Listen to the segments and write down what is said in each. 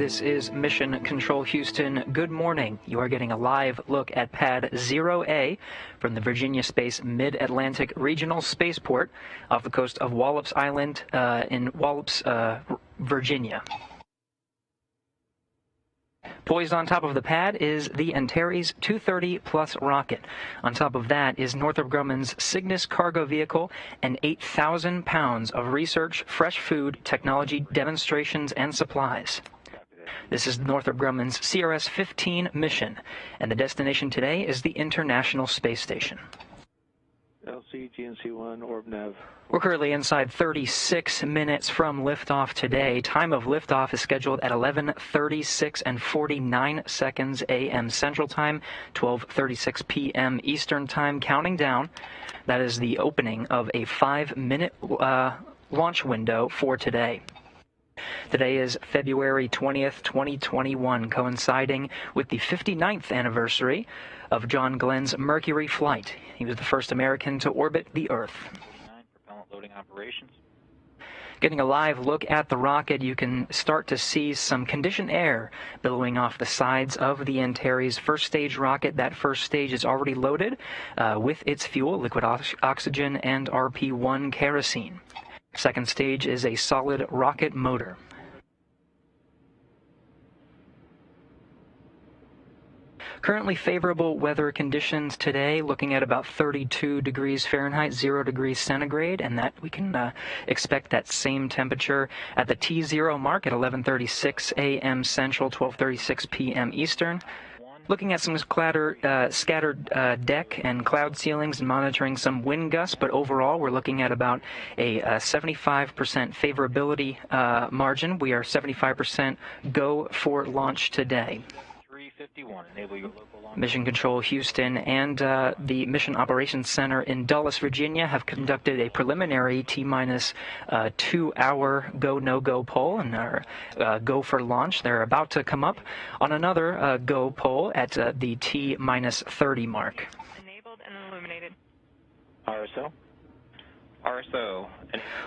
This is Mission Control Houston. Good morning. You are getting a live look at Pad 0A from the Virginia Space Mid-Atlantic Regional Spaceport off the coast of Wallops Island in Wallops, Virginia. Poised on top of the pad is the Antares 230 Plus rocket. On top of that is Northrop Grumman's Cygnus cargo vehicle and 8,000 pounds of research, fresh food, technology demonstrations, and supplies. This is Northrop Grumman's CRS-15 mission, and the destination today is the International Space Station. LC, GNC-1, OrbNav. We're currently inside 36 minutes from liftoff today. Time of liftoff is scheduled at 11:36 and 49 seconds a.m. Central Time, 12:36 p.m. Eastern Time. Counting down, that is the opening of a 5-minute launch window for today. Today is February 20th, 2021, coinciding with the 59th anniversary of John Glenn's Mercury flight. He was the first American to orbit the Earth. Propellant loading operations. Getting a live look at the rocket, you can start to see some conditioned air billowing off the sides of the Antares first stage rocket. That first stage is already loaded with its fuel, liquid oxygen, and RP-1 kerosene. Second stage is a solid rocket motor. Currently favorable weather conditions today, looking at about 32 degrees Fahrenheit, 0 degrees centigrade, and that we can expect that same temperature at the T0 mark at 11:36 a.m. Central, 12:36 p.m. Eastern. Looking at some scattered deck and cloud ceilings and monitoring some wind gusts, but overall we're looking at about a 75% favorability margin. We are 75% go for launch today. 351, enable your local launch. Mission Control Houston and the Mission Operations Center in Dulles, Virginia have conducted a preliminary T-minus 2-hour go-no-go poll and are go for launch. They're about to come up on another go poll at the T-minus 30 mark. Enabled and illuminated. RSO.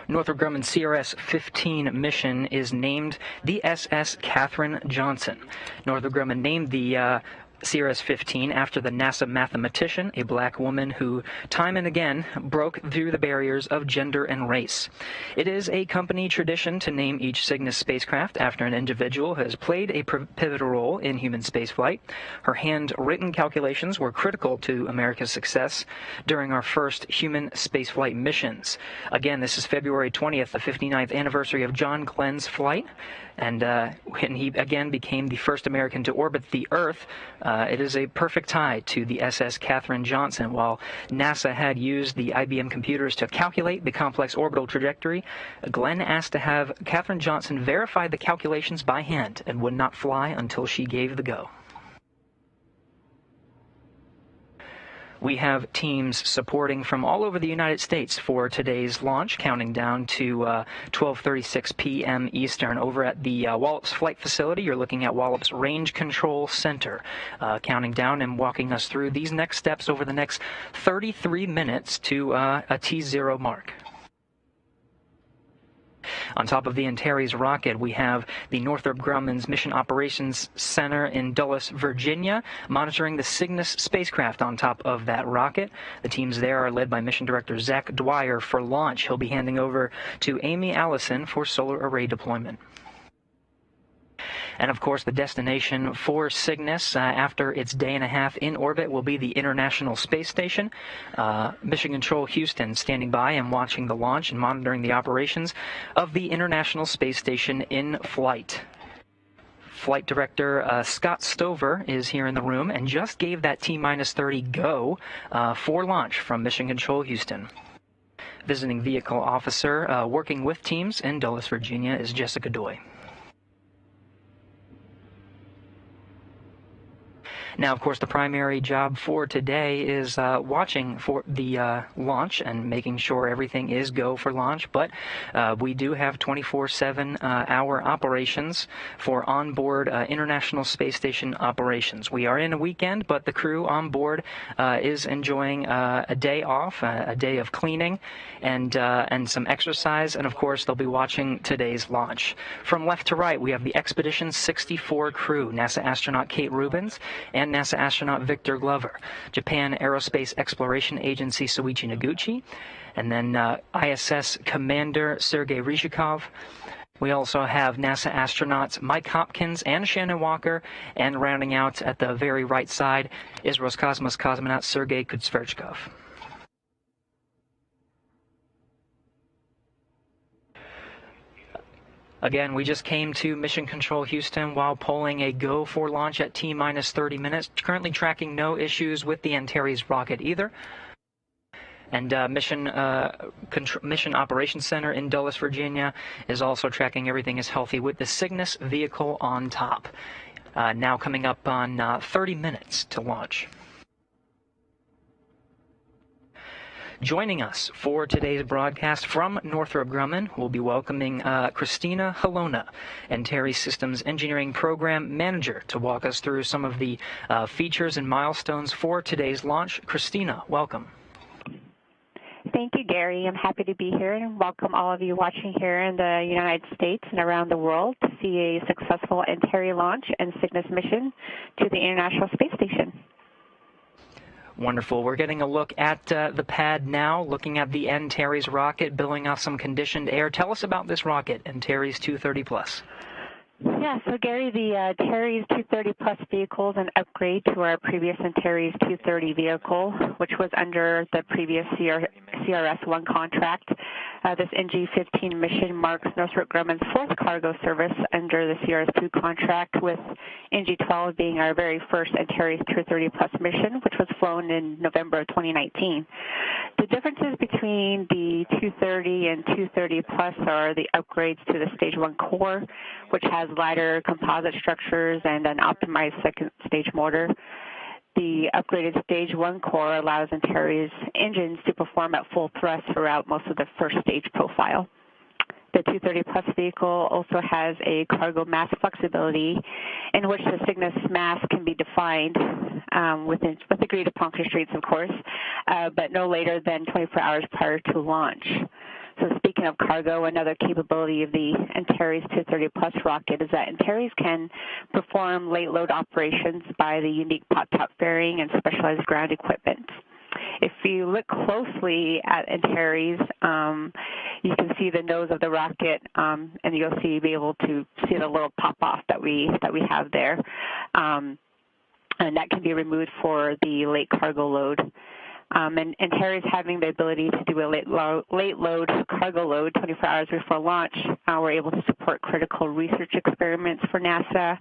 Northrop Grumman CRS-15 mission is named the SS Katherine Johnson. Northrop Grumman named the CRS-15 after the NASA mathematician, a black woman who time and again broke through the barriers of gender and race. It is a company tradition to name each Cygnus spacecraft after an individual who has played a pivotal role in human spaceflight. Her handwritten calculations were critical to America's success during our first human spaceflight missions. Again, this is February 20th, the 59th anniversary of John Glenn's flight, and when he again became the first American to orbit the Earth. It is a perfect tie to the SS Katherine Johnson. While NASA had used the IBM computers to calculate the complex orbital trajectory, Glenn asked to have Katherine Johnson verify the calculations by hand and would not fly until she gave the go. We have teams supporting from all over the United States for today's launch, counting down to 12:36 p.m. Eastern. Over at the Wallops Flight Facility, you're looking at Wallops Range Control Center, counting down and walking us through these next steps over the next 33 minutes to a T0 mark. On top of the Antares rocket, we have the Northrop Grumman's Mission Operations Center in Dulles, Virginia, monitoring the Cygnus spacecraft on top of that rocket. The teams there are led by Mission Director Zach Dwyer for launch. He'll be handing over to Amy Allison for solar array deployment. And of course, the destination for Cygnus after its day and a half in orbit will be the International Space Station. Mission Control Houston standing by and watching the launch and monitoring the operations of the International Space Station in flight. Flight Director Scott Stover is here in the room and just gave that T-minus 30 go for launch from Mission Control Houston. Visiting Vehicle Officer working with teams in Dulles, Virginia is Jessica Doy. Now, of course, the primary job for today is watching for the launch and making sure everything is go for launch, but we do have 24/7 hour operations for onboard International Space Station operations. We are in a weekend, but the crew on board is enjoying a day off, a day of cleaning, and some exercise, and of course they'll be watching today's launch. From left to right, we have the Expedition 64 crew, NASA astronaut Kate Rubins and NASA astronaut Victor Glover, Japan Aerospace Exploration Agency Soichi Noguchi, and then ISS Commander Sergei Ryzhikov. We also have NASA astronauts Mike Hopkins and Shannon Walker, and rounding out at the very right side is Roscosmos cosmonaut Sergei Kudzverchkov. Again, we just came to Mission Control Houston while polling a go for launch at T-minus 30 minutes. Currently tracking no issues with the Antares rocket either. And Mission Operations Center in Dulles, Virginia is also tracking everything is healthy with the Cygnus vehicle on top. Now coming up on 30 minutes to launch. Joining us for today's broadcast from Northrop Grumman, we'll be welcoming Christina Halona, Antares Systems Engineering Program Manager, to walk us through some of the features and milestones for today's launch. Christina, welcome. Thank you, Gary. I'm happy to be here and welcome all of you watching here in the United States and around the world to see a successful Antares launch and Cygnus mission to the International Space Station. Wonderful. We're getting a look at the pad now, looking at the Antares rocket, billing off some conditioned air. Tell us about this rocket, Antares 230 Plus. Yeah, so Gary, the Antares 230 Plus vehicle is an upgrade to our previous Antares 230 vehicle, which was under the previous CRS-1 contract. This NG-15 mission marks Northrop Grumman's fourth cargo service under the CRS-2 contract, with NG-12 being our very first Antares 230 Plus mission, which was flown in November of 2019. The differences between the 230 and 230 Plus are the upgrades to the Stage 1 core, which has lighter composite structures and an optimized second stage motor. The upgraded Stage 1 core allows Antares engines to perform at full thrust throughout most of the first stage profile. The 230 Plus vehicle also has a cargo mass flexibility in which the Cygnus mass can be defined with agreed upon constraints, of course, but no later than 24 hours prior to launch. So speaking of cargo, another capability of the Antares 230 Plus rocket is that Antares can perform late load operations by the unique pop-top fairing and specialized ground equipment. If you look closely at Antares, you can see the nose of the rocket, and you'll be able to see the little pop-off that we have there, and that can be removed for the late cargo load. And Antares having the ability to do a late load cargo load 24 hours before launch, we're able to support critical research experiments for NASA.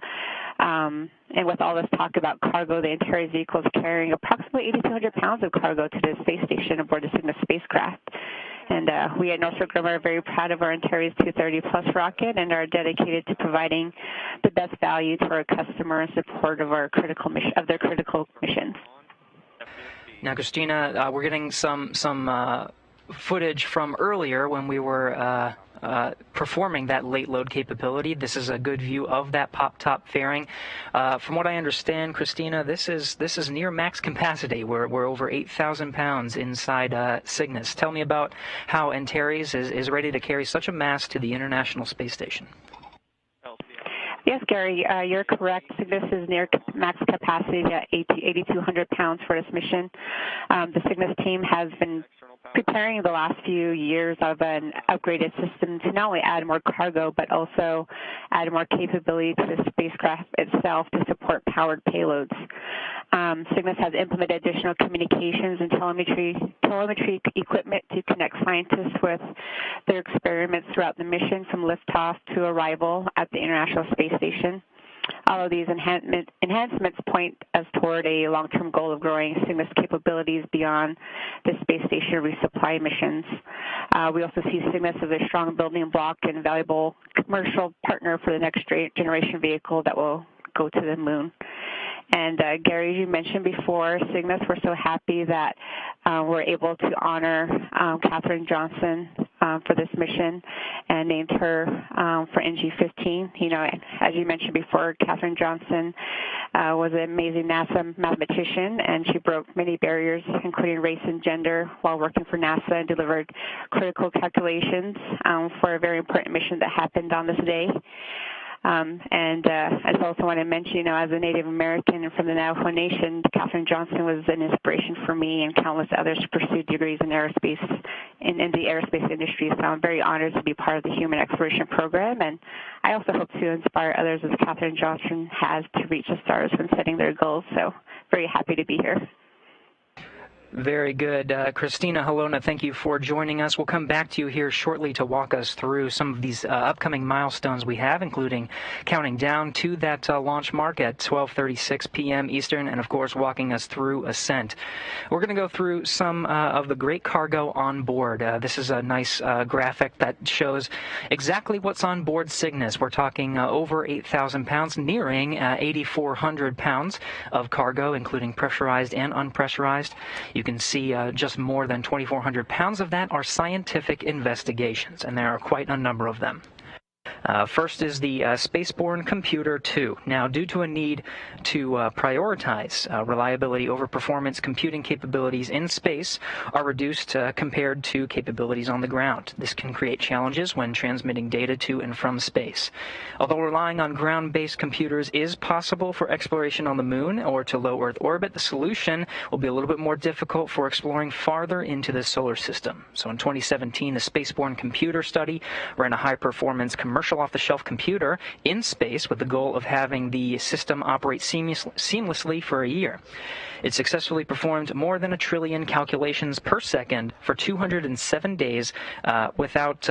And with all this talk about cargo, the Antares vehicle is carrying approximately 8,200 pounds of cargo to the space station aboard the Cygnus spacecraft. And we at Northrop Grumman are very proud of our Antares 230 Plus rocket and are dedicated to providing the best value to our customer in support of our critical mission, of their critical missions. Now, Christina, we're getting some footage from earlier when we were performing that late load capability. This is a good view of that pop-top fairing. From what I understand, Christina, this is near max capacity. We're over 8,000 pounds inside Cygnus. Tell me about how Antares is ready to carry such a mass to the International Space Station. Yes, Gary, you're correct. Cygnus is near max capacity at 8,200 pounds for this mission. The Cygnus team has been preparing the last few years of an upgraded system to not only add more cargo, but also add more capability to the spacecraft itself to support powered payloads. Cygnus has implemented additional communications and telemetry equipment to connect scientists with their experiments throughout the mission from liftoff to arrival at the International Space Station. All of these enhancements point us toward a long-term goal of growing Cygnus capabilities beyond the space station resupply missions. We also see Cygnus as a strong building block and valuable commercial partner for the next generation vehicle that will go to the moon. And Gary, as you mentioned before, Cygnus, we're so happy that we're able to honor Katherine Johnson for this mission and named her for NG-15. You know, as you mentioned before, Katherine Johnson was an amazing NASA mathematician, and she broke many barriers, including race and gender, while working for NASA, and delivered critical calculations for a very important mission that happened on this day. I just also want to mention, you know, as a Native American and from the Navajo Nation, Katherine Johnson was an inspiration for me and countless others to pursue degrees in aerospace, in the aerospace industry. So I'm very honored to be part of the Human Exploration Program, and I also hope to inspire others as Katherine Johnson has to reach the stars when setting their goals. So very happy to be here. Very good. Christina Halona, thank you for joining us. We'll come back to you here shortly to walk us through some of these upcoming milestones we have, including counting down to that launch mark at 12:36 p.m. Eastern, and, of course, walking us through ascent. We're going to go through some of the great cargo on board. This is a nice graphic that shows exactly what's on board Cygnus. We're talking over 8,000 pounds, nearing 8,400 pounds of cargo, including pressurized and unpressurized. You can see just more than 2,400 pounds of that are scientific investigations, and there are quite a number of them. First is the Spaceborne Computer 2. Now, due to a need to prioritize reliability over performance, computing capabilities in space are reduced compared to capabilities on the ground. This can create challenges when transmitting data to and from space. Although relying on ground-based computers is possible for exploration on the Moon or to low Earth orbit, the solution will be a little bit more difficult for exploring farther into the solar system. So in 2017, the Spaceborne Computer study ran a high-performance commercial off-the-shelf computer in space with the goal of having the system operate seamlessly for a year. It successfully performed more than 1 trillion calculations per second for 207 days without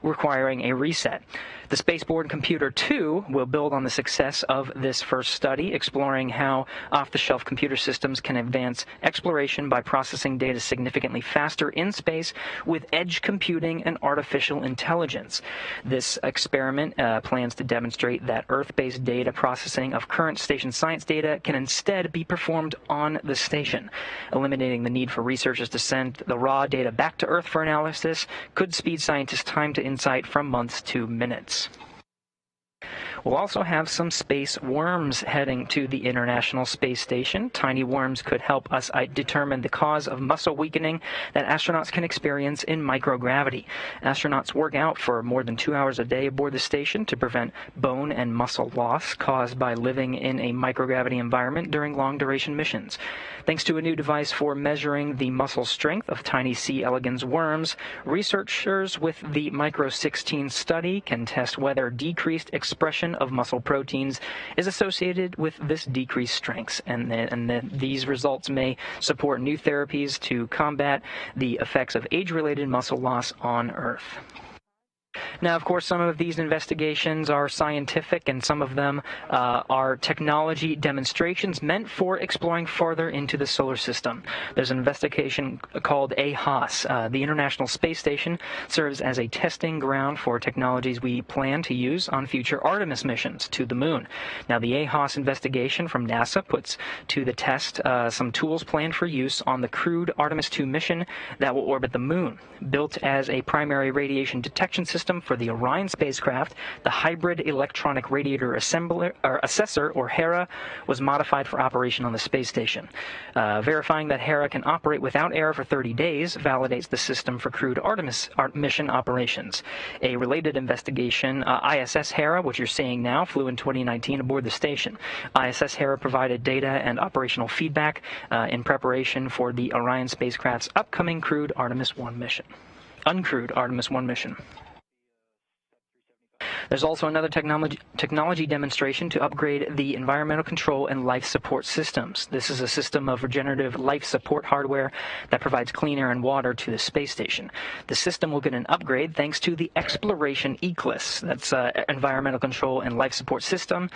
requiring a reset. The Spaceborne Computer 2 will build on the success of this first study, exploring how off-the-shelf computer systems can advance exploration by processing data significantly faster in space with edge computing and artificial intelligence. This experiment plans to demonstrate that Earth-based data processing of current station science data can instead be performed on the station. Eliminating the need for researchers to send the raw data back to Earth for analysis could speed scientists' time to insight from months to minutes. We'll also have some space worms heading to the International Space Station. Tiny worms could help us determine the cause of muscle weakening that astronauts can experience in microgravity. Astronauts work out for more than 2 hours a day aboard the station to prevent bone and muscle loss caused by living in a microgravity environment during long-duration missions. Thanks to a new device for measuring the muscle strength of tiny C. elegans worms, researchers with the Micro 16 study can test whether decreased expression of muscle proteins is associated with this decreased strength, and these results may support new therapies to combat the effects of age-related muscle loss on Earth. Now, of course, some of these investigations are scientific, and some of them are technology demonstrations meant for exploring farther into the solar system. There's an investigation called AHOS. The International Space Station serves as a testing ground for technologies we plan to use on future Artemis missions to the Moon. Now, the AHOS investigation from NASA puts to the test some tools planned for use on the crewed Artemis 2 mission that will orbit the Moon. Built as a primary radiation detection system for the Orion spacecraft, the Hybrid Electronic Radiator Assessor, or HERA, was modified for operation on the space station. Verifying that HERA can operate without error for 30 days validates the system for crewed Artemis mission operations. A related investigation, ISS HERA, which you're seeing now, flew in 2019 aboard the station. ISS HERA provided data and operational feedback in preparation for the Orion spacecraft's upcoming crewed Artemis 1 mission. Uncrewed Artemis 1 mission. There's also another technology demonstration to upgrade the environmental control and life support systems. This is a system of regenerative life support hardware that provides clean air and water to the space station. The system will get an upgrade thanks to the Exploration Eclipse. That's environmental control and life support system.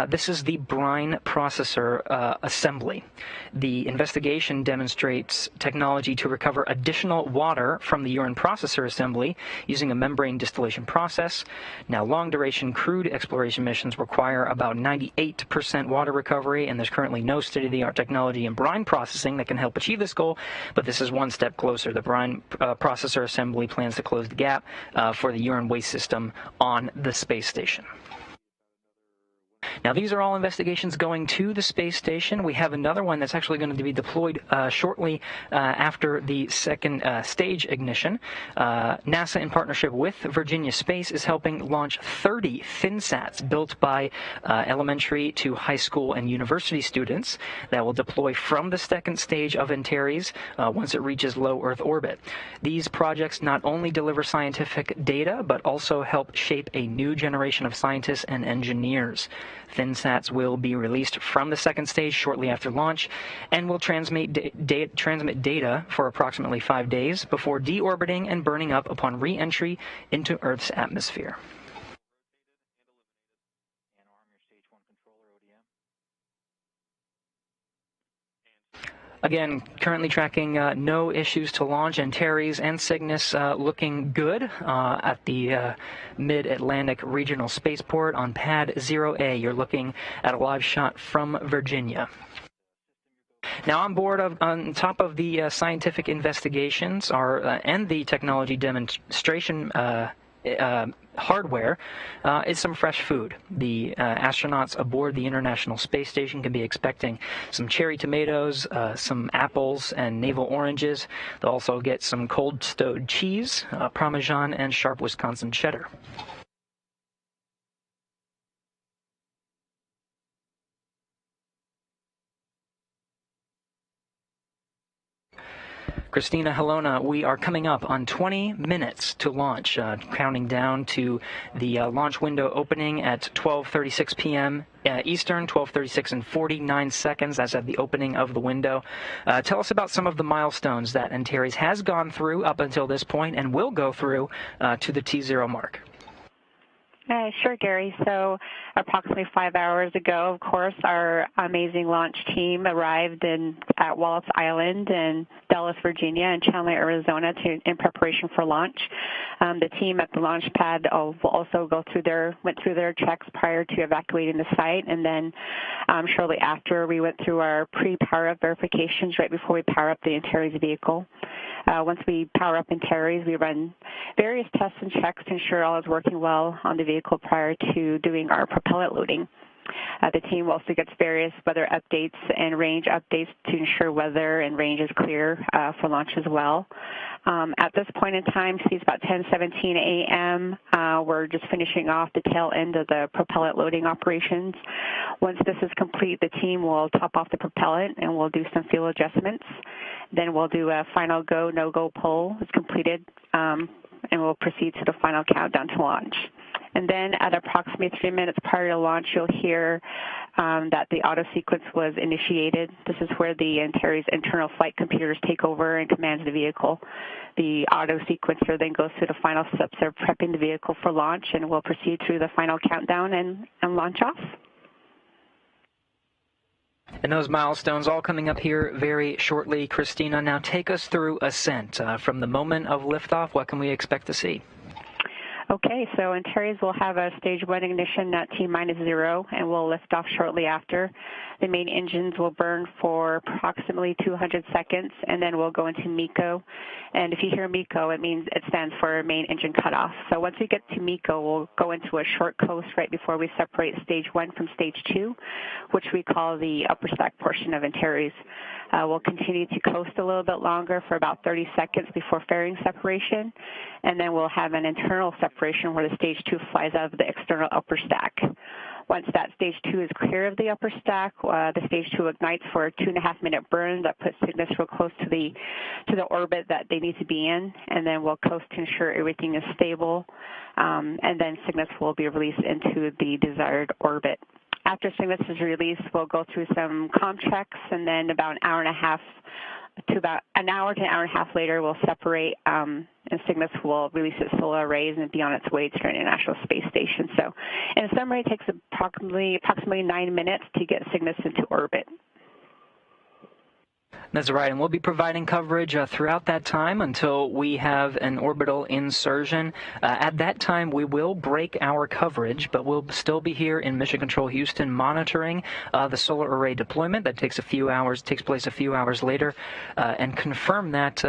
This is the brine processor assembly. The investigation demonstrates technology to recover additional water from the urine processor assembly using a membrane distillation process. Now, long-duration crewed exploration missions require about 98% water recovery, and there's currently no state-of-the-art technology in brine processing that can help achieve this goal, but this is one step closer. The brine processor assembly plans to close the gap for the urine waste system on the space station. Now, these are all investigations going to the space station. We have another one that's actually going to be deployed shortly after the second stage ignition. NASA, in partnership with Virginia Space, is helping launch 30 ThinSats built by elementary to high school and university students that will deploy from the second stage of Antares once it reaches low Earth orbit. These projects not only deliver scientific data, but also help shape a new generation of scientists and engineers. ThinSats will be released from the second stage shortly after launch and will transmit data for approximately 5 days before deorbiting and burning up upon re-entry into Earth's atmosphere. Again, currently tracking no issues to launch. Antares and Cygnus looking good at the Mid-Atlantic Regional Spaceport on Pad 0A. You're looking at a live shot from Virginia. Now, on top of the scientific investigations and the technology demonstration hardware is some fresh food. The astronauts aboard the International Space Station can be expecting some cherry tomatoes, some apples, and navel oranges. They'll also get some cold stowed cheese, Parmesan, and sharp Wisconsin cheddar. Christina Helona, we are coming up on 20 minutes to launch, counting down to the launch window opening at 12:36 p.m. Eastern, 12:36 and 49 seconds. That's at the opening of the window. Tell us about some of the milestones that Antares has gone through up until this point and will go through to the T0 mark. Sure, Gary. So approximately 5 hours ago, of course, our amazing launch team arrived at Wallops Island in Dallas, Virginia, and Chandler, Arizona, in preparation for launch. The team at the launch pad will also went through their checks prior to evacuating the site, and then shortly after, we went through our pre-power-up verifications right before we power up the Antares vehicle. Once we power up Antares, we run various tests and checks to ensure all is working well on the vehicle prior to doing our propellant loading. The team also gets various weather updates and range updates to ensure weather and range is clear for launch as well. At this point in time, it's about 10:17 a.m. We're just finishing off the tail end of the propellant loading operations. Once this is complete, the team will top off the propellant and we'll do some fuel adjustments. Then we'll do a final go, no-go poll. It's completed, and we'll proceed to the final countdown to launch. And then at approximately 3 minutes prior to launch, you'll hear that the auto sequence was initiated. This is where the Antares internal flight computers take over and commands the vehicle. The auto sequencer then goes through the final steps of prepping the vehicle for launch, and we'll proceed through the final countdown and launch off. And those milestones all coming up here very shortly. Christina, now take us through ascent. From the moment of liftoff, what can we expect to see? Okay, so Antares will have a stage 1 ignition at T-0, and we'll lift off shortly after. The main engines will burn for approximately 200 seconds, and then we'll go into MECO. And if you hear MECO, it stands for main engine cutoff. So once we get to MECO, we'll go into a short coast right before we separate stage 1 from stage 2, which we call the upper stack portion of Antares. We'll continue to coast a little bit longer for about 30 seconds before fairing separation, and then we'll have an internal separation where the stage 2 flies out of the external upper stack. Once that stage 2 is clear of the upper stack, the stage 2 ignites for a 2.5-minute burn that puts Cygnus real close to the orbit that they need to be in, and then we'll coast to ensure everything is stable, and then Cygnus will be released into the desired orbit. After Cygnus is released, we'll go through some comm checks, and then about an hour to an hour and a half later, we'll separate, and Cygnus will release its solar arrays and be on its way to the International Space Station. So, in summary, it takes approximately 9 minutes to get Cygnus into orbit. That's right, and we'll be providing coverage throughout that time until we have an orbital insertion. At that time, we will break our coverage, but we'll still be here in Mission Control Houston monitoring the solar array deployment. That takes place a few hours later, and confirm that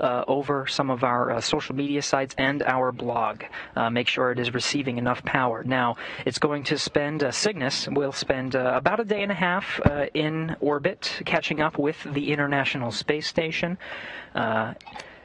over some of our social media sites and our blog. Make sure it is receiving enough power. Now, it's going to spend, Cygnus will spend about a day and a half in orbit, catching up with the International Space Station.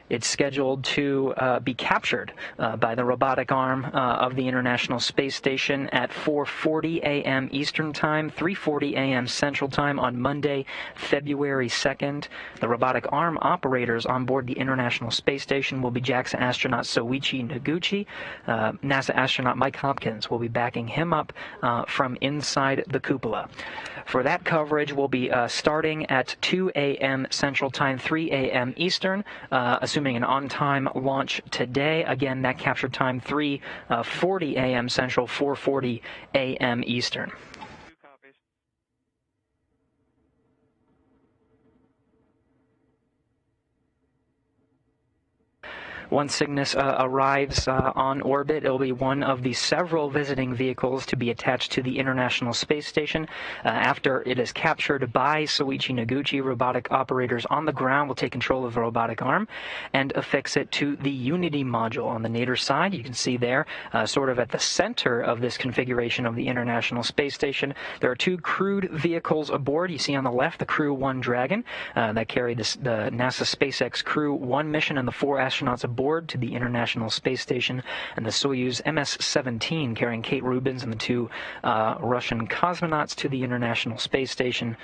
It's scheduled to be captured by the robotic arm of the International Space Station at 4:40 a.m. Eastern Time, 3:40 a.m. Central Time on Monday, February 2nd. The robotic arm operators on board the International Space Station will be JAXA astronaut Soichi Noguchi. NASA astronaut Mike Hopkins will be backing him up from inside the cupola. For that coverage, we'll be starting at 2 a.m. Central Time, 3 a.m. Eastern, assuming an on-time launch today. Again, that capture time 3:40 a.m. Central, 4:40 a.m. Eastern. Once Cygnus arrives on orbit, it will be one of the several visiting vehicles to be attached to the International Space Station. After it is captured by Soichi Noguchi, robotic operators on the ground will take control of the robotic arm and affix it to the Unity module on the nadir side. You can see there, sort of at the center of this configuration of the International Space Station, there are two crewed vehicles aboard. You see on the left the Crew 1 Dragon that carried the NASA SpaceX Crew 1 mission and the 4 astronauts aboard to the International Space Station, and the Soyuz MS-17 carrying Kate Rubins and the 2 Russian cosmonauts to the International Space Station.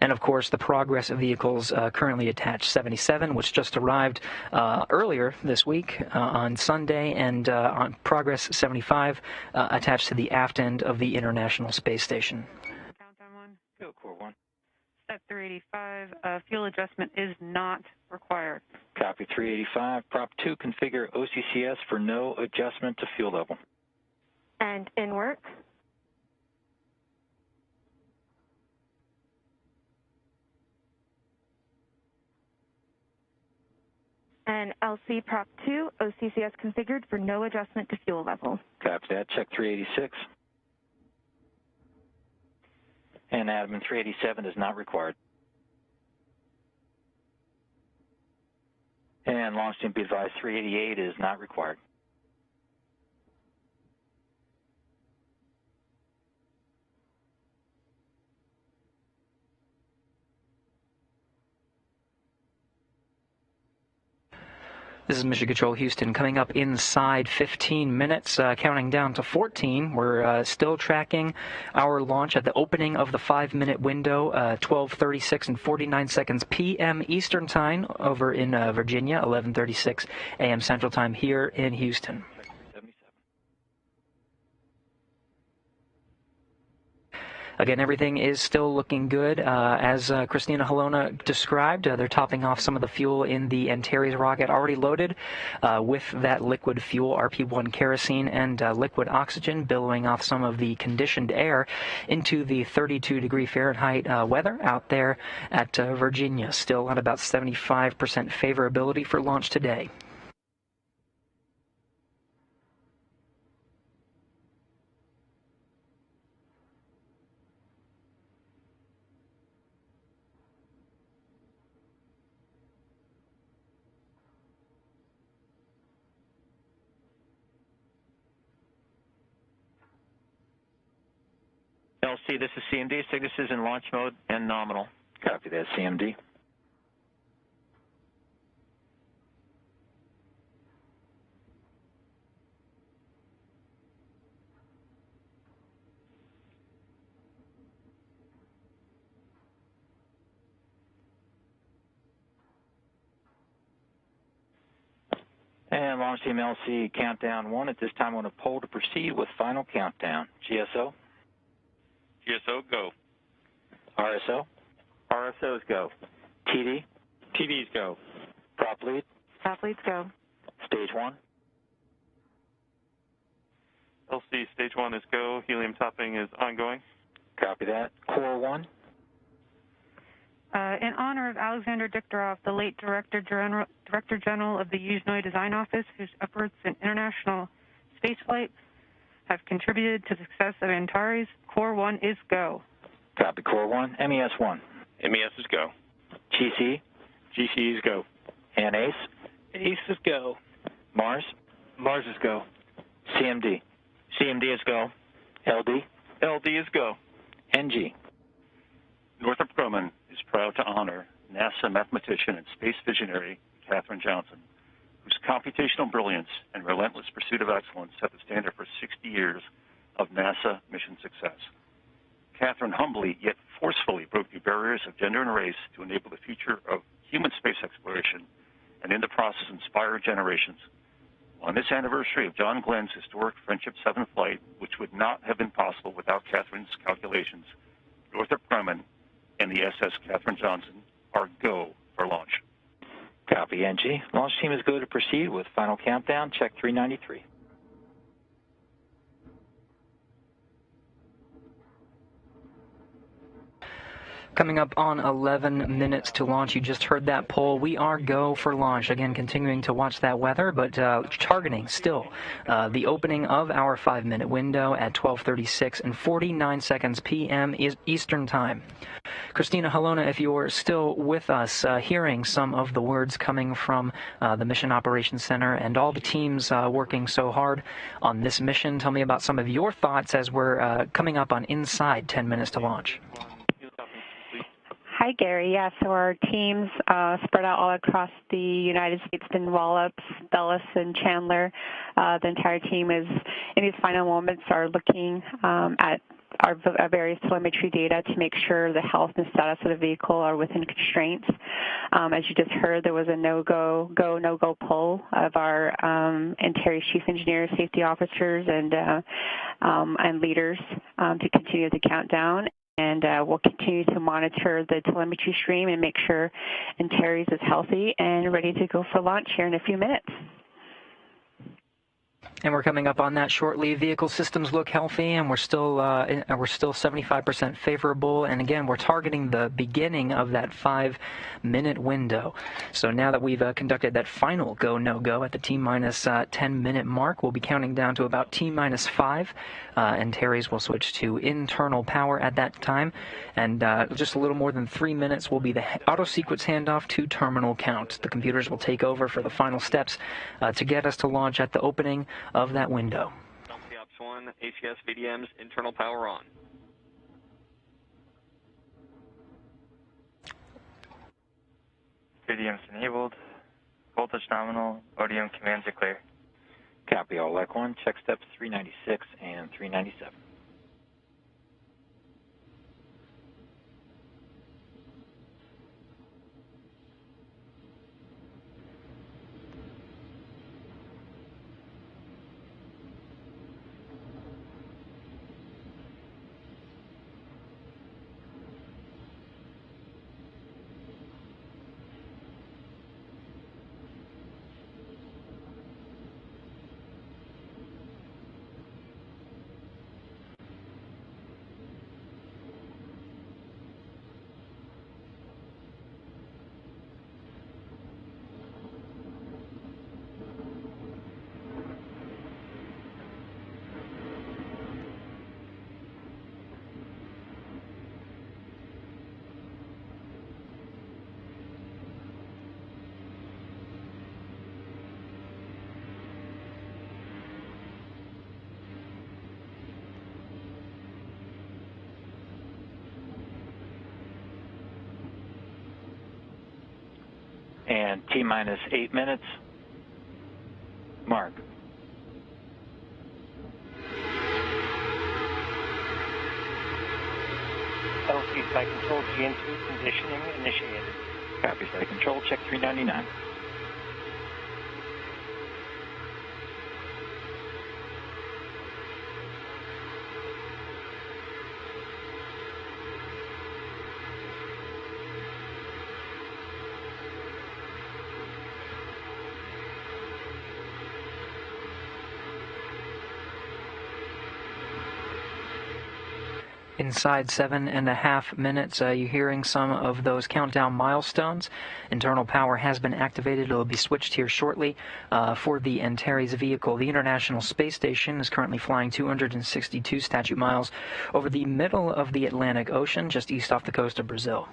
And, of course, the Progress vehicles currently attached, 77, which just arrived earlier this week on Sunday, and on Progress 75 attached to the aft end of the International Space Station. Countdown 1. Go, Core 1. Step 385, fuel adjustment is not required. Copy 385. Prop 2, configure OCCS for no adjustment to fuel level. And in work. And LC Prop 2, OCCS configured for no adjustment to fuel level. Copy that. Check 386. And admin 387 is not required. And launch team be advised 388 is not required. This is Mission Control Houston coming up inside 15 minutes, counting down to 14. We're still tracking our launch at the opening of the 5-minute window, 12:36 and 49 seconds p.m. Eastern Time over in Virginia, 11:36 a.m. Central Time here in Houston. Again, everything is still looking good. As Christina Halona described, they're topping off some of the fuel in the Antares rocket already loaded with that liquid fuel, RP-1 kerosene, and liquid oxygen, billowing off some of the conditioned air into the 32-degree Fahrenheit weather out there at Virginia. Still at about 75% favorability for launch today. LC, this is CMD. Cygnus is in launch mode and nominal. Copy that, CMD. And launch team LC countdown 1. At this time, I'm going to poll to proceed with final countdown. GSO? GSO, go. RSO? RSOs go. TD? TDs, go. Prop lead? Prop leads go. Stage 1? LC, stage 1 is go. Helium topping is ongoing. Copy that. Core 1? In honor of Alexander Diktarov, the late Director General of the Yuzhnoye Design Office, whose efforts in international spaceflight have contributed to the success of Antares, Core 1 is go. Copy, Core 1. MES-1. MES is go. GC. GC is go. And ACE. ACE is go. Mars. Mars is go. CMD. CMD is go. LD. LD is go. NG. Northrop Grumman is proud to honor NASA mathematician and space visionary Katherine Johnson, whose computational brilliance and relentless pursuit of excellence set the standard for 60 years of NASA mission success. Katherine humbly yet forcefully broke the barriers of gender and race to enable the future of human space exploration and in the process inspire generations. On this anniversary of John Glenn's historic Friendship 7 flight, which would not have been possible without Katherine's calculations, Northrop Grumman and the SS Katherine Johnson are go for launch. Copy, NG. Launch team is go to proceed with final countdown. Check 393. Coming up on 11 minutes to launch. You just heard that poll. We are go for launch. Again, continuing to watch that weather, but targeting still the opening of our 5-minute window at 12:36 and 49 seconds p.m. Eastern Time. Christina Halona, if you're still with us, hearing some of the words coming from the Mission Operations Center and all the teams working so hard on this mission, tell me about some of your thoughts as we're coming up on inside 10 minutes to launch. Hi, Gary. Yeah, so our teams spread out all across the United States in Wallops, Dulles, and Chandler. The entire team is, in these final moments, are looking at our various telemetry data to make sure the health and status of the vehicle are within constraints. As you just heard, there was a no-go poll of our Antares chief engineers, safety officers, and leaders to continue the countdown. And we'll continue to monitor the telemetry stream and make sure Antares is healthy and ready to go for launch here in a few minutes. And we're coming up on that shortly. Vehicle systems look healthy, and we're still 75% favorable. And again, we're targeting the beginning of that 5-minute window. So now that we've conducted that final go no go at the T-minus 10-minute mark, we'll be counting down to about T-minus 5. Antares will switch to internal power at that time, and just a little more than 3 minutes will be the auto sequence handoff to terminal count. The computers will take over for the final steps to get us to launch at the opening of that window. Ops 1, ACS VDMs, internal power on. VDMs enabled, voltage nominal, ODM commands are clear. Copy, all LEC 1. Check steps 396 and 397. And T-minus 8 minutes. Mark. LC site control GN2 conditioning initiated. Copy, site control. Check 399. Inside 7.5 minutes, you're hearing some of those countdown milestones. Internal power has been activated. It will be switched here shortly for the Antares vehicle. The International Space Station is currently flying 262 statute miles over the middle of the Atlantic Ocean, just east off the coast of Brazil.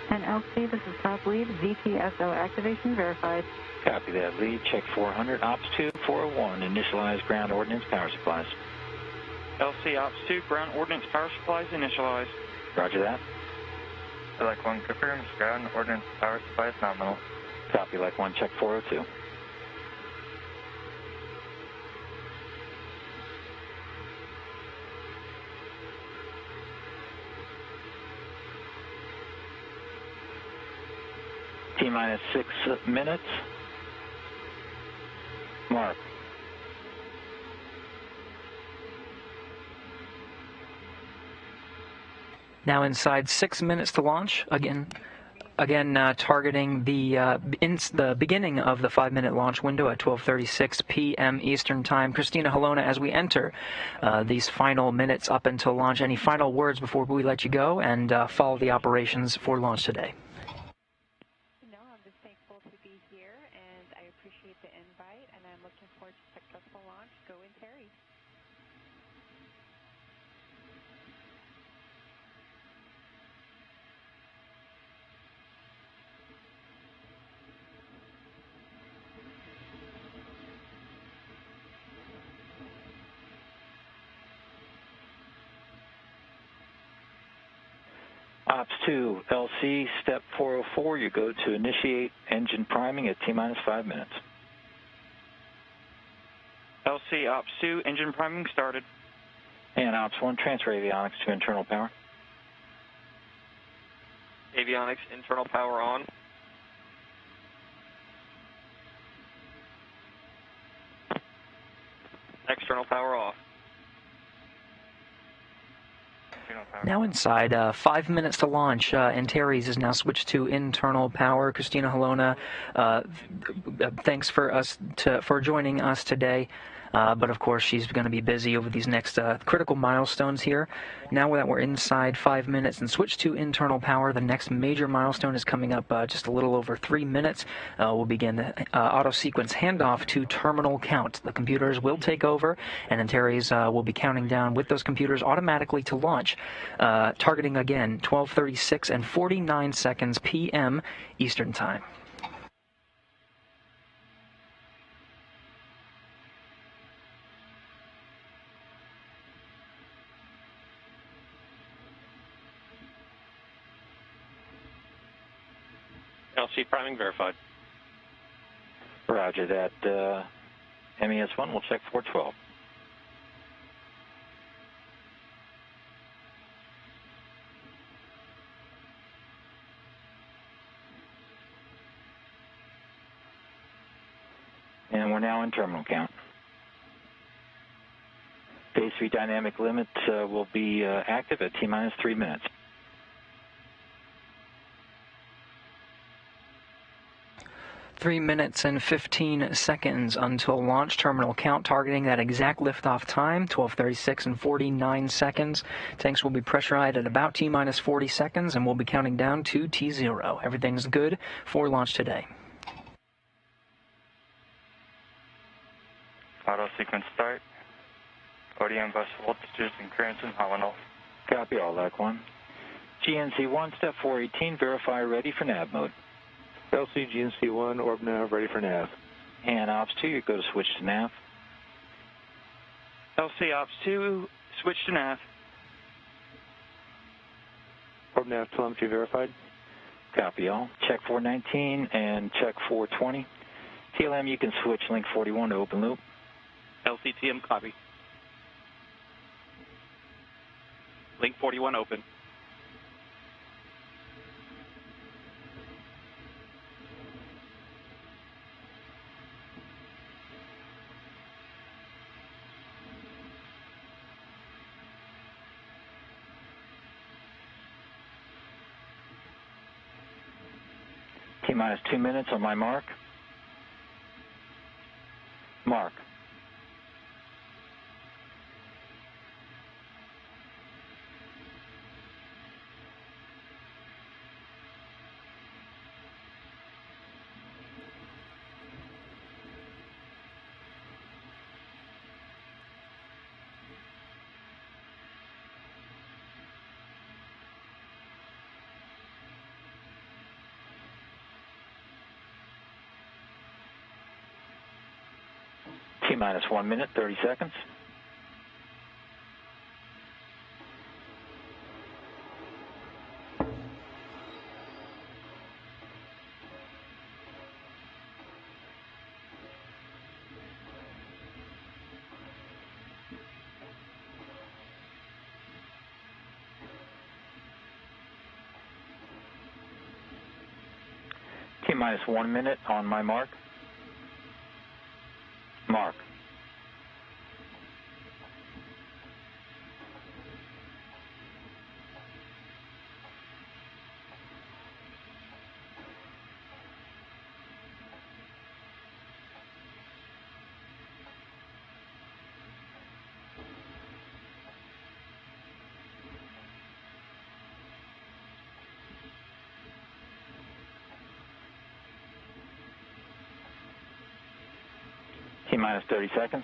And LC, this is top lead, VTSO activation verified. Copy that lead. Check 400, Ops 2, 401, initialize ground ordnance power supplies. LC Ops 2, ground ordnance power supplies initialized. Roger that. Like 1 confirms, ground ordnance power supplies nominal. Copy, like 1, check 402. T-minus 6 minutes. Mark. Now inside 6 minutes to launch. Again, targeting the beginning of the 5-minute launch window at 12:36 p.m. Eastern Time. Christina Halona, as we enter these final minutes up until launch, any final words before we let you go and follow the operations for launch today? No, I'm just thankful to be here, and I appreciate the invite, and I'm looking forward to successful launch. Go Antares. Ops 2, LC, step 404, you go to initiate engine priming at T-minus 5 minutes. LC Ops 2, engine priming started. And Ops 1, transfer avionics to internal power. Avionics, internal power on. External power off. Now inside 5 minutes to launch, Antares is now switched to internal power. Christina Halona, thanks for joining us today. But of course, she's going to be busy over these next critical milestones here. Now that we're inside 5 minutes and switch to internal power, the next major milestone is coming up just a little over 3 minutes. We'll begin the auto-sequence handoff to terminal count. The computers will take over, and Antares will be counting down with those computers automatically to launch, targeting again 12:36 and 49 seconds p.m. Eastern Time. LC priming verified. Roger that. MES-1, we'll check 412. And we're now in terminal count. Base 3 dynamic limit will be active at T-minus 3 minutes. 3 minutes and 15 seconds until launch. Terminal count targeting that exact liftoff time, 12:36 and 49 seconds. Tanks will be pressurized at about T-minus 40 seconds, and we'll be counting down to T0. Everything's good for launch today. Auto sequence start. ODM bus voltages and currents in nominal. Copy all, like 1. GNC-1, step 418, verify ready for nav mode. LC GNC-1, orb nav, ready for nav. And Ops 2, you go to switch to nav. LC Ops 2, switch to nav. Orb nav telemetry verified. Copy all. Check 419 and check 420. TLM, you can switch link 41 to open loop. LCTM copy. Link 41 open. T-minus 2 minutes on my mark. Mark. T-minus 1 minute, 30 seconds. T-minus 1 minute on my mark. Mark. T-minus 30 seconds.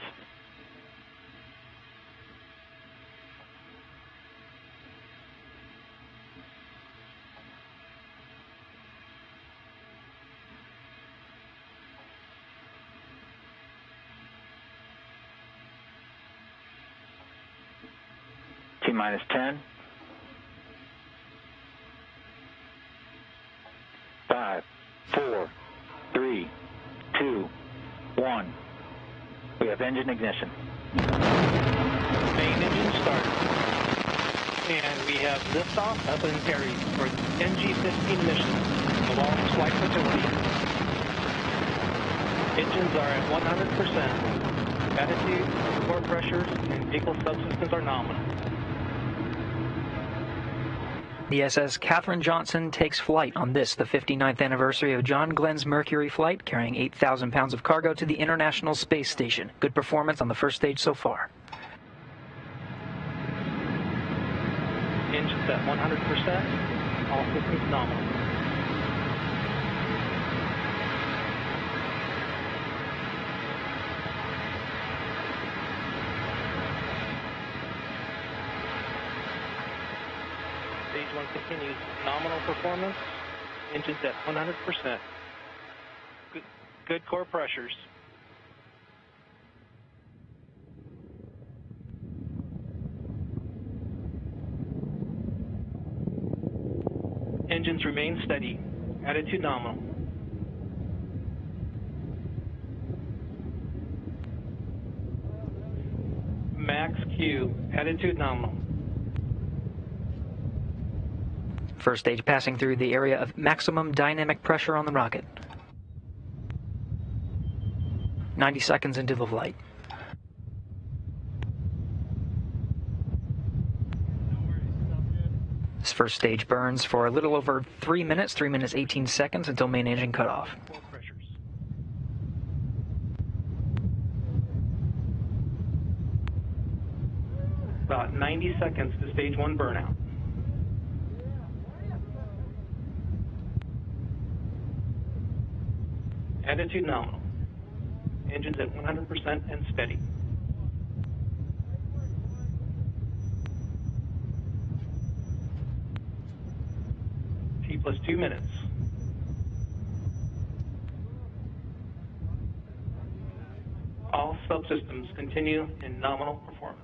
T-minus 10. 5, 4, 3, 2, 1. We have engine ignition. Main engine start. And we have liftoff up in Antares for NG-15 mission, the Wallops flight facility. Engines are at 100%. Attitude, core pressures, and vehicle subsystems are nominal. The SS Katherine Johnson takes flight on this, the 59th anniversary of John Glenn's Mercury flight, carrying 8,000 pounds of cargo to the International Space Station. Good performance on the first stage so far. Engines at 100%, all systems nominal. Stage 1 continues nominal performance, engines at 100%. Good core pressures. Engines remain steady, attitude nominal. Max Q, attitude nominal. First stage passing through the area of maximum dynamic pressure on the rocket. 90 seconds into the flight. This first stage burns for a little over 3 minutes, 3 minutes 18 seconds until main engine cutoff. About 90 seconds to stage 1 burnout. Attitude nominal. Engines at 100% and steady. T plus 2 minutes. All subsystems continue in nominal performance.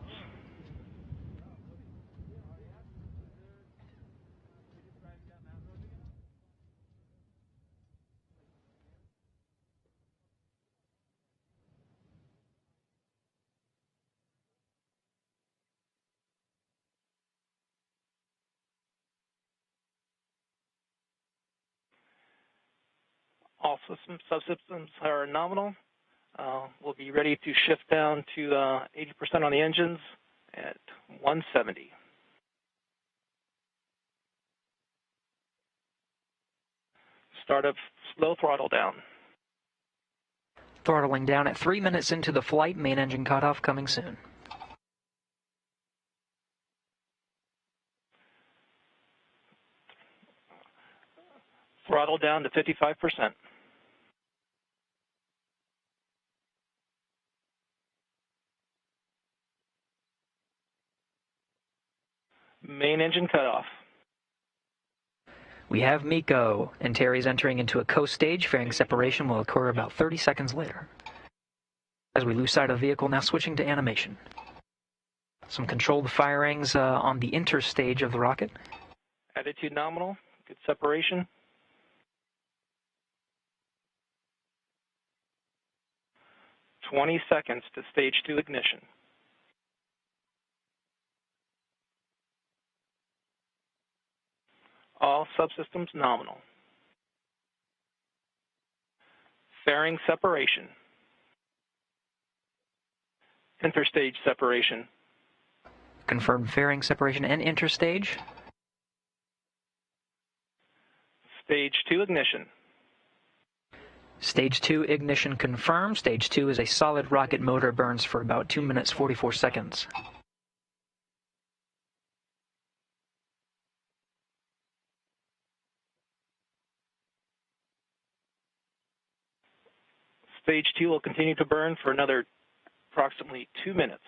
All subsystems are nominal. We'll be ready to shift down to 80% on the engines at 170. Start of slow throttle down. Throttling down at 3 minutes into the flight. Main engine cutoff coming soon. Throttle down to 55%. Main engine cutoff. We have MECO. Antares entering into a coast stage. Fairing separation will occur about 30 seconds later. As we lose sight of the vehicle, now switching to animation. Some controlled firings on the interstage of the rocket. Attitude nominal. Good separation. "20 seconds to stage 2 ignition. All subsystems nominal. Fairing separation. Interstage separation. Confirmed fairing separation and interstage. Stage 2 ignition. Stage 2 ignition confirmed. Stage 2 is a solid rocket motor, burns for about 2 minutes 44 seconds. Stage 2 will continue to burn for another approximately 2 minutes.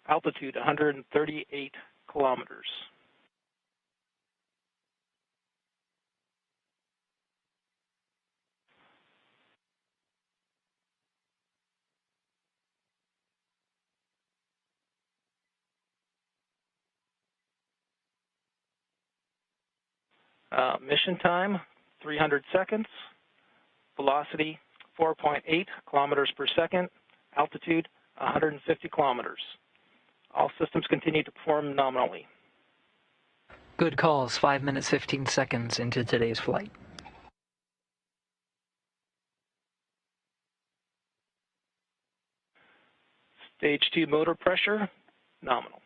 Altitude 138 kilometers. Mission time, 300 seconds. Velocity, 4.8 kilometers per second. Altitude, 150 kilometers. All systems continue to perform nominally. Good calls, 5 minutes 15 seconds into today's flight. Stage 2 motor pressure, nominal.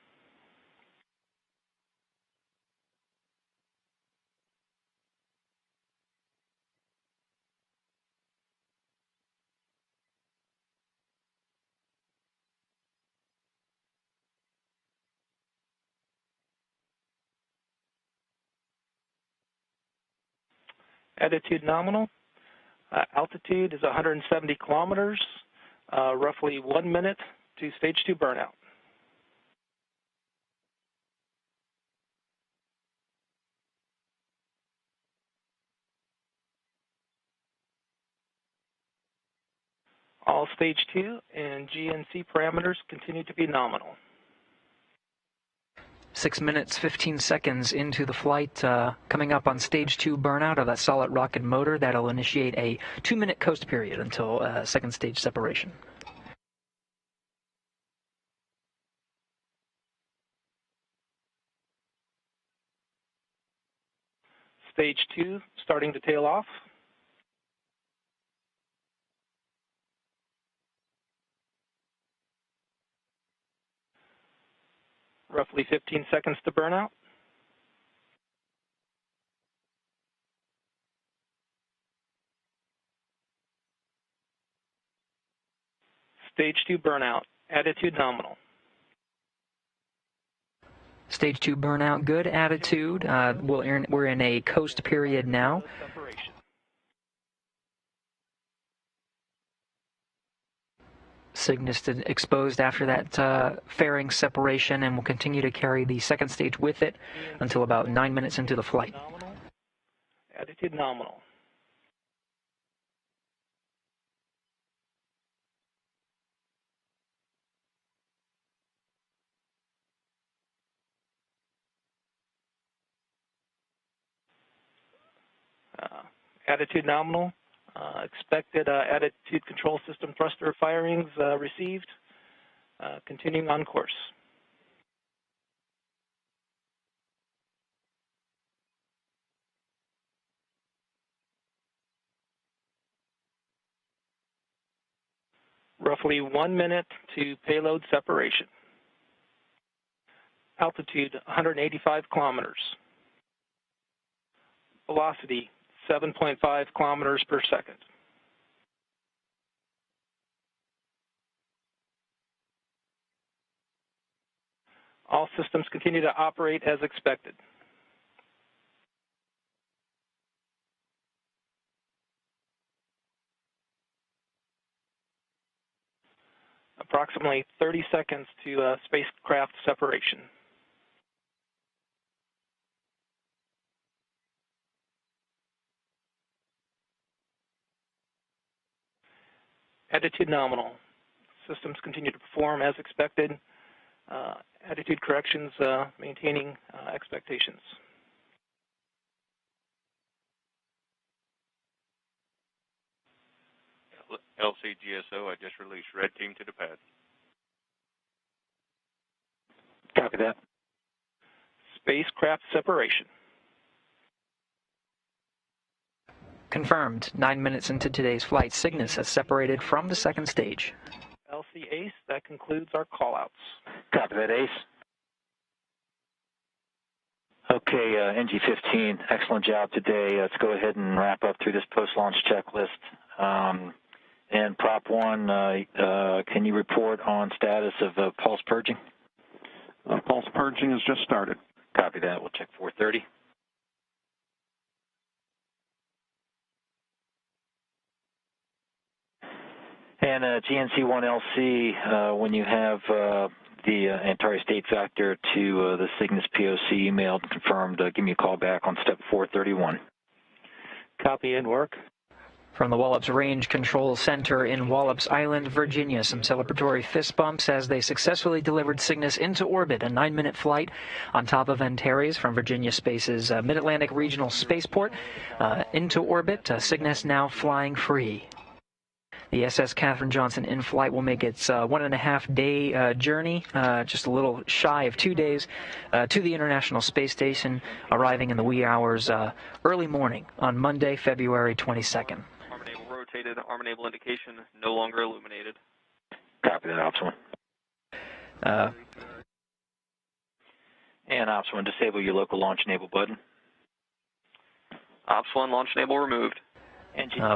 Attitude nominal. Altitude is 170 kilometers, roughly 1 minute to stage 2 burnout. All stage 2 and GNC parameters continue to be nominal. 6 minutes 15 seconds into the flight, coming up on stage 2 burnout of that solid rocket motor. That'll initiate a 2-minute coast period until second stage separation. Stage 2 starting to tail off. Roughly 15 seconds to burnout. Stage 2 burnout. Attitude nominal. Stage 2 burnout, good attitude. We're in a coast period now. Cygnus exposed after that fairing separation, and will continue to carry the second stage with it until about 9 minutes into the flight. Attitude nominal. Attitude nominal. Expected attitude control system thruster firings received. Continuing on course. Roughly 1 minute to payload separation. Altitude 185 kilometers. Velocity 7.5 kilometers per second. All systems continue to operate as expected. Approximately 30 seconds to spacecraft separation. Attitude nominal. Systems continue to perform as expected. Attitude corrections maintaining expectations. LCGSO, I just released red team to the pad. Copy that. Spacecraft separation. Confirmed. 9 minutes into today's flight, Cygnus has separated from the second stage. LC Ace, that concludes our callouts. Copy that, Ace. Okay, NG-15, excellent job today. Let's go ahead and wrap up through this post-launch checklist. And Prop 1, can you report on status of pulse purging? Pulse purging has just started. Copy that. We'll check 430. And GNC1LC, when you have the Antares state factor to the Cygnus POC emailed and confirmed, give me a call back on step 431. Copy and work. From the Wallops Range Control Center in Wallops Island, Virginia, some celebratory fist bumps as they successfully delivered Cygnus into orbit, a 9-minute flight on top of Antares from Virginia Space's Mid-Atlantic Regional Spaceport into orbit. Cygnus now flying free. The SS Katherine Johnson in flight will make its 1.5-day journey, just a little shy of 2 days, to the International Space Station, arriving in the wee hours early morning on Monday, February 22nd. Arm enable rotated, arm enable indication no longer illuminated. Copy that, Ops 1. And Ops 1, disable your local launch enable button. Ops 1, launch enable removed.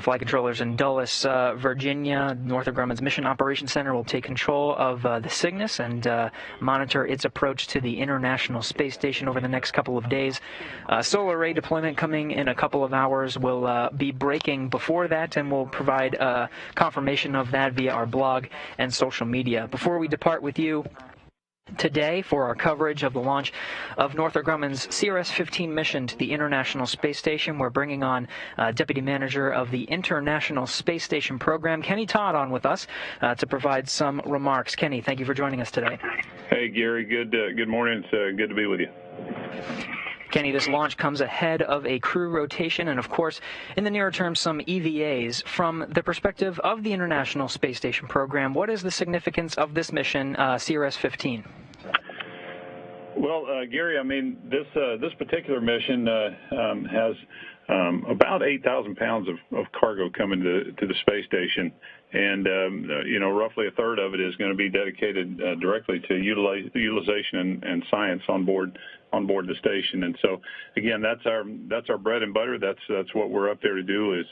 Flight controllers in Dulles, Virginia, Northrop Grumman's Mission Operations Center will take control of the Cygnus and monitor its approach to the International Space Station over the next couple of days. Solar array deployment coming in a couple of hours. Will be breaking before that, and we'll provide confirmation of that via our blog and social media. Before we depart with you today for our coverage of the launch of Northrop Grumman's CRS-15 mission to the International Space Station, we're bringing on Deputy Manager of the International Space Station Program, Kenny Todd, on with us to provide some remarks. Kenny, thank you for joining us today. Hey, Gary. Good morning. It's good to be with you. Kenny, this launch comes ahead of a crew rotation and, of course, in the nearer term, some EVAs. From the perspective of the International Space Station Program, what is the significance of this mission, CRS-15? Well, Gary, I mean, this particular mission has about 8,000 pounds of cargo coming to the space station, and roughly a third of it is going to be dedicated directly to utilization and science on board the station. And so, again, that's our bread and butter. That's what we're up there to do is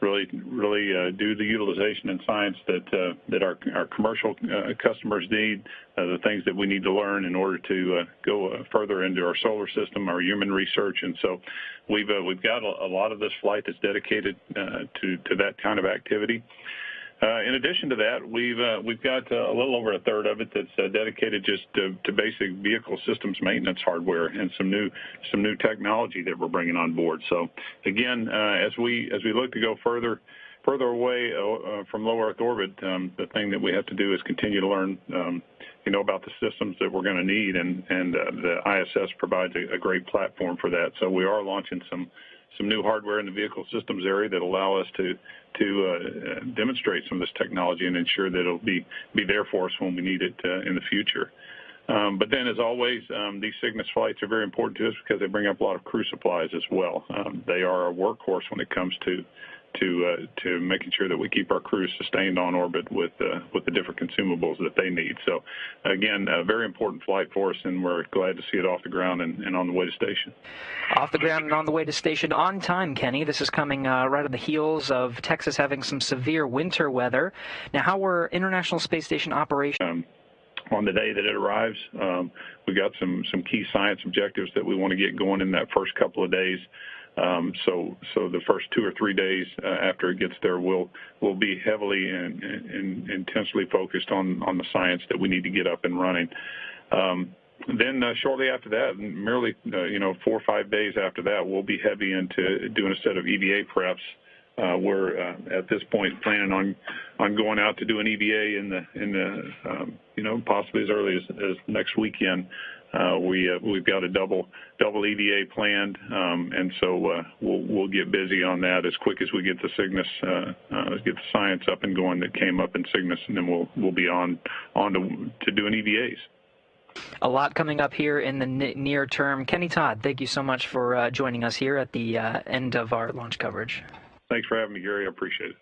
really do the utilization and science that our commercial customers need, the things that we need to learn in order to go further into our solar system, our human research. And so we've got a lot of this flight that's dedicated to that kind of activity. In addition to that, we've got a little over a third of it that's dedicated just to basic vehicle systems maintenance hardware and some new technology that we're bringing on board. So again, as we look to go further away from low Earth orbit, the thing that we have to do is continue to learn, about the systems that we're going to need, and the ISS provides a great platform for that. So we are launching some new hardware in the vehicle systems area that allow us to demonstrate some of this technology and ensure that it'll be there for us when we need it in the future. But then, as always, these Cygnus flights are very important to us because they bring up a lot of crew supplies as well. They are a workhorse when it comes to to making sure that we keep our crews sustained on orbit with the different consumables that they need. So, again, a very important flight for us, and we're glad to see it off the ground and on the way to station. Off the ground and on the way to station on time, Kenny. This is coming right on the heels of Texas having some severe winter weather. Now, how were International Space Station operations? On the day that it arrives, we got some key science objectives that we want to get going in that first couple of days. So the first 2 or 3 days after it gets there, we'll be heavily and intensely focused on the science that we need to get up and running. Then shortly after that, merely 4 or 5 days after that, we'll be heavy into doing a set of EVA preps. We're at this point planning on going out to do an EVA in the possibly as early as next weekend. We've got a double EVA planned, and so we'll get busy on that as quick as we get the Cygnus, get the science up and going that came up in Cygnus, and then we'll be on to doing EVAs. A lot coming up here in the near term. Kenny Todd, thank you so much for joining us here at the end of our launch coverage. Thanks for having me, Gary. I appreciate it.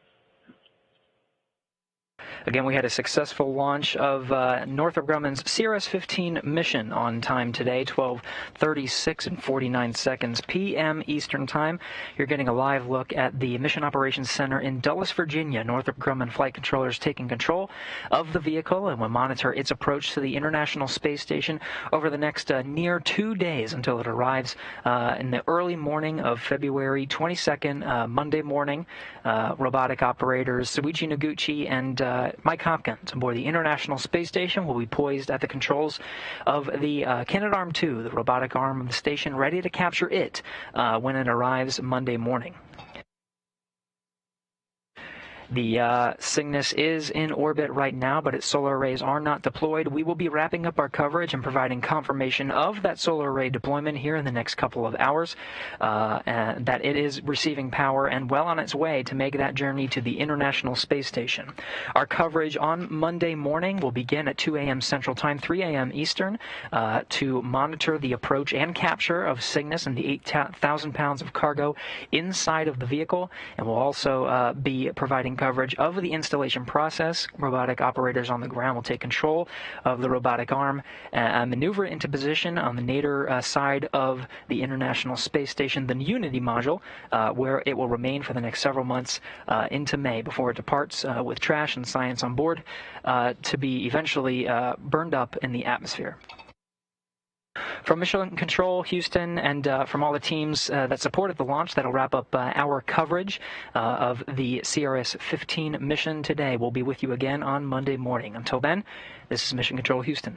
Again, we had a successful launch of Northrop Grumman's CRS-15 mission on time today, 12:36 and 49 seconds p.m. Eastern Time. You're getting a live look at the Mission Operations Center in Dulles, Virginia. Northrop Grumman flight controllers taking control of the vehicle and will monitor its approach to the International Space Station over the next near 2 days until it arrives in the early morning of February 22nd, Monday morning. Robotic operators Soichi Noguchi and Mike Hopkins aboard the International Space Station will be poised at the controls of the Canadarm2, the robotic arm of the station, ready to capture it when it arrives Monday morning. The Cygnus is in orbit right now, but its solar arrays are not deployed. We will be wrapping up our coverage and providing confirmation of that solar array deployment here in the next couple of hours, and that it is receiving power and well on its way to make that journey to the International Space Station. Our coverage on Monday morning will begin at 2 a.m. Central Time, 3 a.m. Eastern, to monitor the approach and capture of Cygnus and the 8,000 pounds of cargo inside of the vehicle, and we'll also be providing coverage of the installation process. Robotic operators on the ground will take control of the robotic arm, maneuver into position on the nadir side of the International Space Station, the Unity module, where it will remain for the next several months into May before it departs with trash and science on board to be eventually burned up in the atmosphere. From Mission Control, Houston, and from all the teams that supported the launch, that'll wrap up our coverage of the CRS-15 mission today. We'll be with you again on Monday morning. Until then, this is Mission Control, Houston.